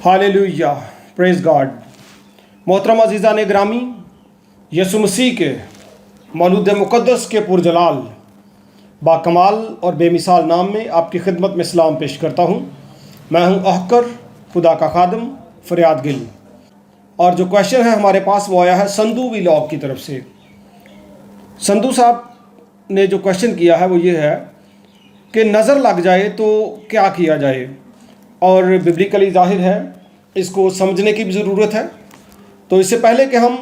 Hallelujah, praise God. मोहतरम अज़ीज़ान ग्रामी, यसु मसीह के मौलूद मुक़द्दस के पुरजलाल बाकमाल और बेमिसाल नाम में आपकी खिदमत में सलाम पेश करता हूँ। मैं हूँ अहकर खुदा का खादम फरियाद गिल। और जो क्वेश्चन है हमारे पास वो आया है संधू व्लॉग की तरफ से। संधू साहब ने जो क्वेश्चन किया है वो ये है कि नज़र लग जाए तो क्या किया जाए, और बिब्लिकली ज़ाहिर है इसको समझने की भी ज़रूरत है। तो इससे पहले कि हम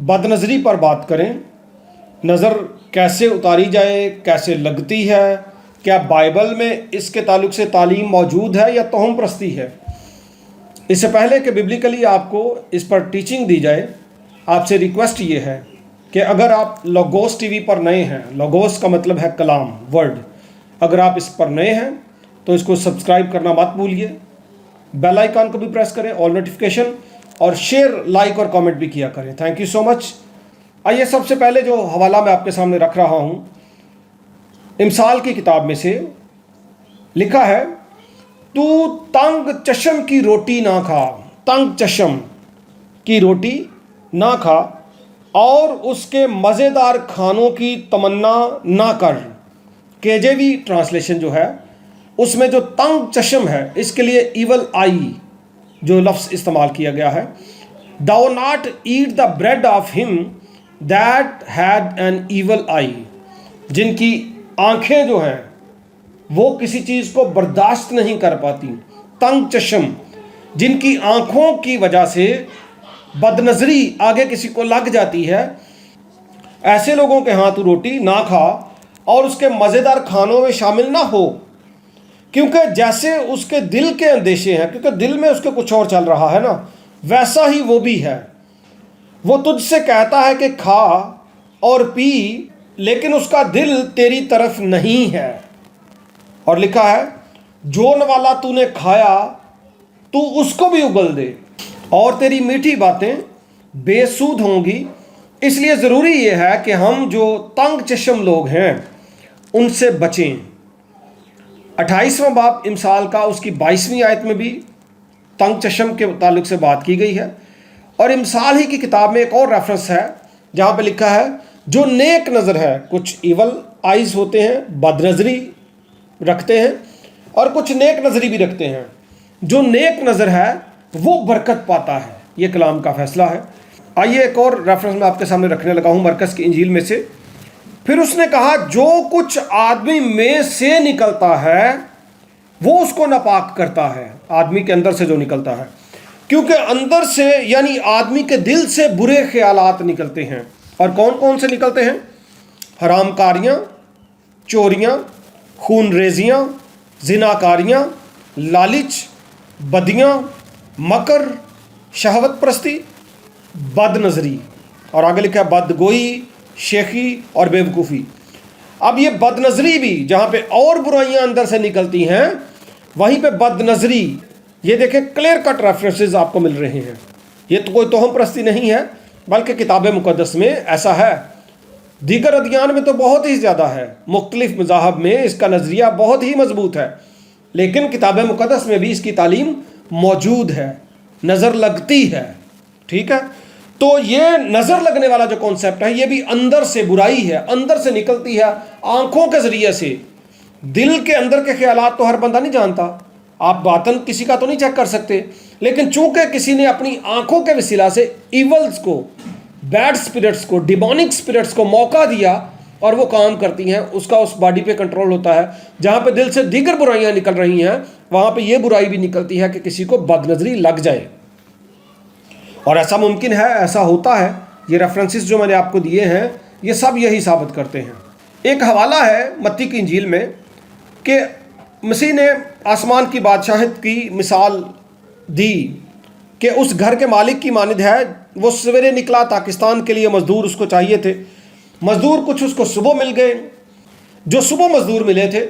बदनज़री पर बात करें, नज़र कैसे उतारी जाए, कैसे लगती है, क्या बाइबल में इसके ताल्लुक़ से तालीम मौजूद है या तोहम परस्ती है, इससे पहले कि बिब्लिकली आपको इस पर टीचिंग दी जाए, आपसे रिक्वेस्ट ये है कि अगर आप लोगोस टीवी पर नए हैं, लोगोस का मतलब है कलाम, वर्ड, अगर आप इस पर नए हैं तो इसको सब्सक्राइब करना मत भूलिए, बेल आइकन को भी प्रेस करें, ऑल नोटिफिकेशन, और शेयर, लाइक और कमेंट भी किया करें। Thank you so much. आइए सबसे पहले जो हवाला मैं आपके सामने रख रहा हूँ, इमसाल की किताब में से लिखा है, तू तंग चश्म की रोटी ना खा, तंग चश्म की रोटी ना खा और उसके मज़ेदार खानों की तमन्ना ना कर। केजेवी ट्रांसलेशन जो है उसमें जो तंग चश्म है इसके लिए ईवल आई जो लफ्ज़ इस्तेमाल किया गया है। दाओ not eat the bread of him that had an evil आई, जिनकी आँखें जो हैं वो किसी चीज़ को बर्दाश्त नहीं कर पाती। तंग चश्म, जिनकी आँखों की वजह से बदनज़री आगे किसी को लग जाती है, ऐसे लोगों के हाथ रोटी ना खा और उसके मज़ेदार खानों में शामिल ना हो, क्योंकि जैसे उसके दिल के अंदेशे हैं, क्योंकि दिल में उसके कुछ और चल रहा है ना, वैसा ही वो भी है। वो तुझसे कहता है कि खा और पी, लेकिन उसका दिल तेरी तरफ नहीं है। और लिखा है, जोन वाला तूने खाया तू उसको भी उगल दे, और तेरी मीठी बातें बेसूद होंगी। इसलिए ज़रूरी ये है कि हम जो तंग चश्म लोग हैं उनसे बचें। 28वां बाब इमसाल का उसकी 22वीं आयत में भी तंग चश्म के ताल्लुक़ से बात की गई है। और इमसाल ही की किताब में एक और रेफरेंस है जहाँ पे लिखा है, जो नेक नज़र है, कुछ ईवल आइज़ होते हैं, बदनज़री रखते हैं, और कुछ नेक नज़री भी रखते हैं। जो नेक नज़र है वो बरकत पाता है, ये कलाम का फ़ैसला है। आइए एक और रेफरेंस मैं आपके सामने रखने लगा हूँ मरकज़ की इंजील में से। फिर उसने कहा, जो कुछ आदमी में से निकलता है वो उसको नापाक करता है, आदमी के अंदर से जो निकलता है, क्योंकि अंदर से यानी आदमी के दिल से बुरे ख्यालात निकलते हैं। और कौन कौन से निकलते हैं? हरामकारियाँ, चोरियाँ, खून रेजियाँ, जिनाकारियाँ, लालच, बदियाँ, मकर, शहवत परस्ती, बदनज़री, और आगे लिखा है बदगोई, शेखी और बेवकूफ़ी। अब ये बदनज़री भी जहाँ पे और बुराइयाँ अंदर से निकलती हैं, वहीं पे बदनज़री, ये देखें क्लियर कट रेफरेंसेस आपको मिल रहे हैं। ये तो कोई तोहम परस्ती नहीं है, बल्कि किताब मुक़द्दस में ऐसा है। दीगर अदियान में तो बहुत ही ज़्यादा है, मुख्तलिफ मज़ाहब में इसका नज़रिया बहुत ही मजबूत है, लेकिन किताब मुक़द्दस में भी इसकी तालीम मौजूद है, नज़र लगती है। ठीक है, तो ये नज़र लगने वाला जो कॉन्सेप्ट है ये भी अंदर से बुराई है, अंदर से निकलती है, आँखों के ज़रिए से। दिल के अंदर के ख्यालात तो हर बंदा नहीं जानता, आप बातन किसी का तो नहीं चेक कर सकते, लेकिन चूंकि किसी ने अपनी आँखों के वसीला से ईवल्स को, बैड स्पिरिट्स को, डिमोनिक स्पिरिट्स को मौका दिया और वो काम करती हैं, उसका उस बॉडी पे कंट्रोल होता है। जहाँ पे दिल से दीगर बुराइयाँ निकल रही हैं वहाँ पे ये बुराई भी निकलती है कि किसी को बदनज़री लग जाए। और ऐसा मुमकिन है, ऐसा होता है। ये रेफरेंसेस जो मैंने आपको दिए हैं ये सब यही साबित करते हैं। एक हवाला है मत्ती की इंजील में कि मसीह ने आसमान की बादशाहत की मिसाल दी कि उस घर के मालिक की मानिद है, वो सवेरे निकला पाकिस्तान के लिए, मज़दूर उसको चाहिए थे। मज़दूर कुछ उसको सुबह मिल गए, जो सुबह मज़दूर मिले थे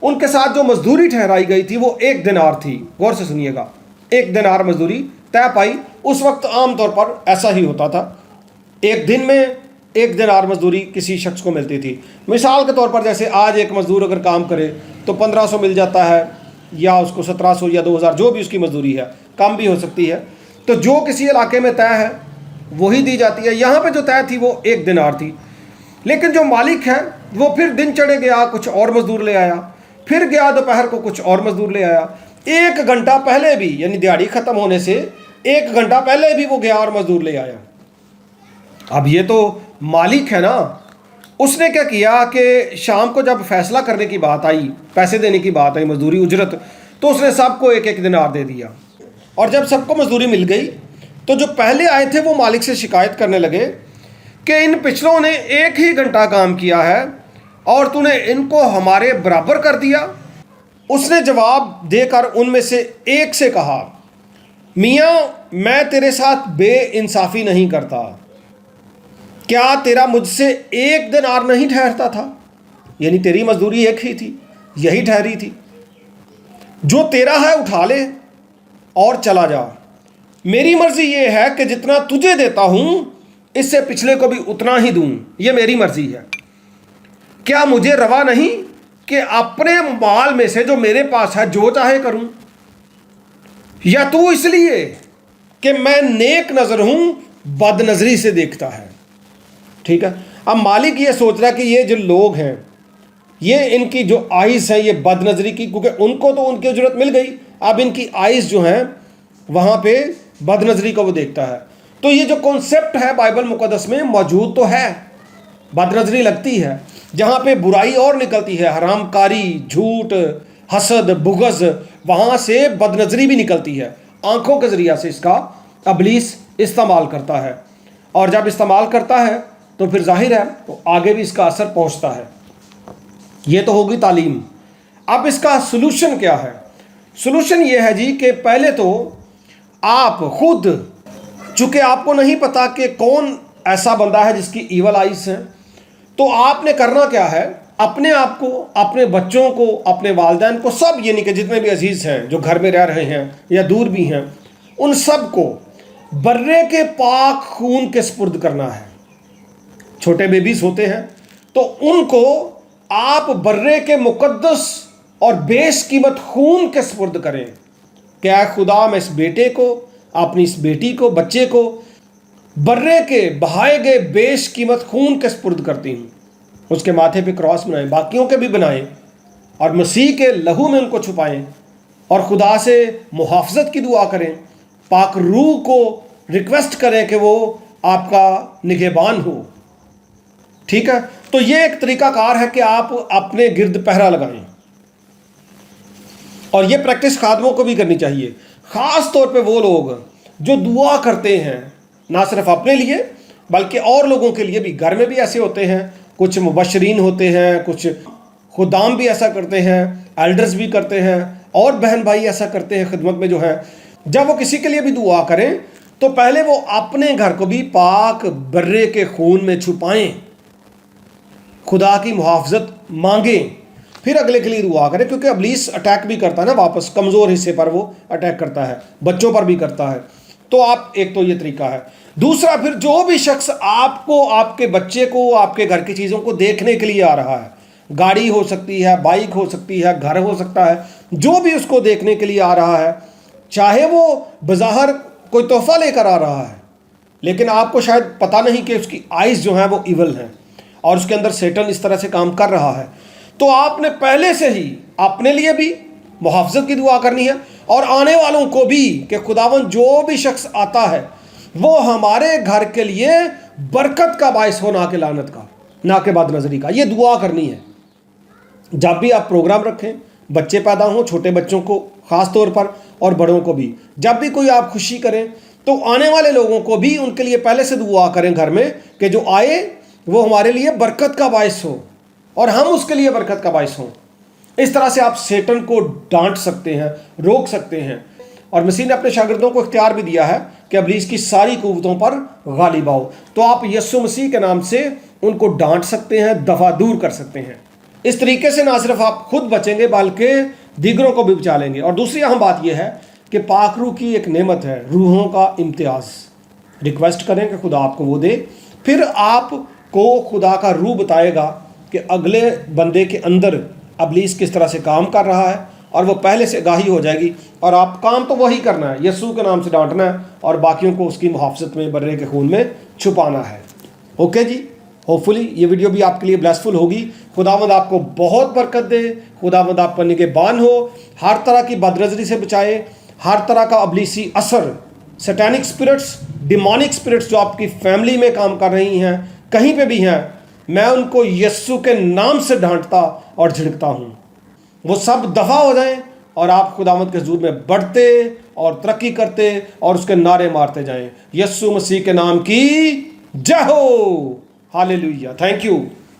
उनके साथ जो मज़दूरी ठहराई गई थी वो 1 दिनार थी। गौर से सुनिएगा, 1 दिनार मज़दूरी तय पाई। उस वक्त आम तौर पर ऐसा ही होता था, एक दिन में 1 दिनार मज़दूरी किसी शख्स को मिलती थी। मिसाल के तौर पर जैसे आज एक मज़दूर अगर काम करे तो 1500 मिल जाता है, या उसको 1700 या 2000 जो भी उसकी मज़दूरी है, कम भी हो सकती है। तो जो किसी इलाके में तय है वही दी जाती है। यहाँ पे जो तय थी वो 1 दिनार थी, लेकिन जो मालिक है वो फिर दिन चढ़े गया, कुछ और मजदूर ले आया, फिर गया दोपहर को कुछ और मजदूर ले आया, 1 घंटा पहले भी, यानी दिहाड़ी ख़त्म होने से 1 घंटा पहले भी वो गया और मजदूर ले आया। अब ये तो मालिक है ना, उसने क्या किया कि शाम को जब फैसला करने की बात आई, पैसे देने की बात आई, मजदूरी उजरत, तो उसने सबको 1-1 दिनार दे दिया। और जब सबको मजदूरी मिल गई तो जो पहले आए थे वो मालिक से शिकायत करने लगे कि इन पिछलों ने 1 ही घंटा काम किया है और तूने इनको हमारे बराबर कर दिया। उसने जवाब देकर उनमें से एक से कहा, मियाँ मैं तेरे साथ बेइंसाफ़ी नहीं करता, क्या तेरा मुझसे 1 दिनार नहीं ठहरता था? यानी तेरी मजदूरी 1 ही थी, यही ठहरी थी। जो तेरा है उठा ले और चला जा। मेरी मर्जी ये है कि जितना तुझे देता हूं इससे पिछले को भी उतना ही दूं, ये मेरी मर्जी है। क्या मुझे रवा नहीं कि अपने माल में से जो मेरे पास है जो चाहे करूं? या तू इसलिए कि मैं नेक नजर हूं बदनजरी से देखता है? ठीक है, अब मालिक ये सोच रहा है कि ये जो लोग हैं, ये इनकी जो आइज़ है ये बदनजरी की, क्योंकि उनको तो उनकी उजरत मिल गई, अब इनकी आइज़ जो हैं वहाँ पे बदनजरी को वो देखता है। तो ये जो कॉन्सेप्ट है बाइबल मुकद्दस में मौजूद तो है, बदनजरी लगती है, जहाँ पे बुराई और निकलती है, हरामकारी, झूठ, हसद, बुग़्ज़, वहाँ से बदनजरी भी निकलती है। आँखों के ज़रिया से इसका इब्लीस इस्तेमाल करता है, और जब इस्तेमाल करता है तो फिर जाहिर है तो आगे भी इसका असर पहुँचता है। ये तो होगी तालीम। अब इसका सलूशन क्या है? सलूशन ये है जी कि पहले तो आप खुद, चूँकि आपको नहीं पता कि कौन ऐसा बंदा है जिसकी ईवल आइज़ हैं, तो आपने करना क्या है, अपने आप को, अपने बच्चों को, अपने वालिदैन को, सब यानी कि जितने भी अजीज़ हैं जो घर में रह रहे हैं या दूर भी हैं, उन सब को बर्रे के पाक खून के सुपुर्द करना है। छोटे बेबीज़ होते हैं तो उनको आप बर्रे के मुकद्दस और बेशकीमत खून के सुपुर्द करें। क्या खुदा, मैं इस बेटे को, अपनी इस बेटी को, बच्चे को बर्रे के बहाए गए बेशकीमत खून के सुपुर्द करती हूँ। उसके माथे पे क्रॉस बनाएं, बाकियों के भी बनाएं, और मसीह के लहू में उनको छुपाएं, और खुदा से मुहाफ़ज़त की दुआ करें, पाक रूह को रिक्वेस्ट करें कि वो आपका निगहबान हो। ठीक है, तो ये एक तरीकाकार है कि आप अपने गिर्द पहरा लगाएं, और ये प्रैक्टिस खादमों को भी करनी चाहिए। ख़ास तौर पे वो लोग जो दुआ करते हैं, ना सिर्फ अपने लिए बल्कि और लोगों के लिए भी। घर में भी ऐसे होते हैं, कुछ मुबशरीन होते हैं, कुछ खुदाम भी ऐसा करते हैं, एल्डर्स भी करते हैं, और बहन भाई ऐसा करते हैं खिदमत में जो है। जब वो किसी के लिए भी दुआ करें तो पहले वो अपने घर को भी पाक बर्रे के खून में छुपाएं, खुदा की मुहाफ़ज़त मांगें, फिर अगले के लिए दुआ करें, क्योंकि इब्लीस अटैक भी करता है ना, वापस कमज़ोर हिस्से पर वो अटैक करता है, बच्चों पर भी करता है। तो आप, एक तो ये तरीका है। दूसरा, फिर जो भी शख्स आपको, आपके बच्चे को, आपके घर की चीज़ों को देखने के लिए आ रहा है, गाड़ी हो सकती है, बाइक हो सकती है, घर हो सकता है, जो भी उसको देखने के लिए आ रहा है, चाहे वो बज़ाहिर कोई तोहफ़ा लेकर आ रहा है, लेकिन आपको शायद पता नहीं कि उसकी आइज़ जो हैं वो इवल हैं और उसके अंदर सैटन इस तरह से काम कर रहा है, तो आपने पहले से ही अपने लिए भी मुहाफ़ज़त की दुआ करनी है, और आने वालों को भी, कि खुदावंद जो भी शख्स आता है वो हमारे घर के लिए बरकत का बायस हो, ना कि लानत का, ना कि बदनज़री का। ये दुआ करनी है। जब भी आप प्रोग्राम रखें, बच्चे पैदा हों, छोटे बच्चों को ख़ास तौर पर और बड़ों को भी, जब भी कोई आप खुशी करें तो आने वाले लोगों को भी उनके लिए पहले से दुआ करें घर में, कि जो आए वो हमारे लिए बरकत का बायस हो और हम उसके लिए बरकत का बायस हों। इस तरह से आप सैटन को डांट सकते हैं, रोक सकते हैं। और मसीह ने अपने शागिर्दों को इख्तियार भी दिया है कि इब्लीस की सारी कुव्वतों पर गालिब आओ। तो आप यीशु मसीह के नाम से उनको डांट सकते हैं, दफा दूर कर सकते हैं। इस तरीके से ना सिर्फ आप खुद बचेंगे बल्कि दीगरों को भी बचा लेंगे। और दूसरी अहम बात यह है कि पाक रूह की एक नेमत है, रूहों का इम्तियाज़। रिक्वेस्ट करें कि खुदा आपको वो दे, फिर आपको खुदा का रूह बताएगा कि अगले बंदे के अंदर इब्लीस किस तरह से काम कर रहा है اور وہ پہلے سے آگاہی ہو جائے گی، اور آپ کام تو وہی کرنا ہے، یسوع کے نام سے ڈانٹنا ہے اور باقیوں کو اس کی محافظت میں برے کے خون میں چھپانا ہے۔ اوکے جی، ہوپ فلی یہ ویڈیو بھی آپ کے لیے بلیسفل ہوگی۔ خداوند آپ کو بہت برکت دے، خداوند آپ پر نگہبان ہو، ہر طرح کی بد نظری سے بچائے، ہر طرح کا ابلیسی اثر، سیٹینک اسپرٹس، ڈیمونک اسپرٹس جو آپ کی فیملی میں کام کر رہی ہیں، کہیں پہ بھی ہیں، میں ان کو یسوع کے نام سے ڈانٹتا اور جھڑکتا ہوں، وہ سب دفع ہو جائیں اور آپ خداوند کے حضور میں بڑھتے اور ترقی کرتے اور اس کے نعرے مارتے جائیں۔ یسوع مسیح کے نام کی جے ہو، ہاللیلویہ، تھینک یو۔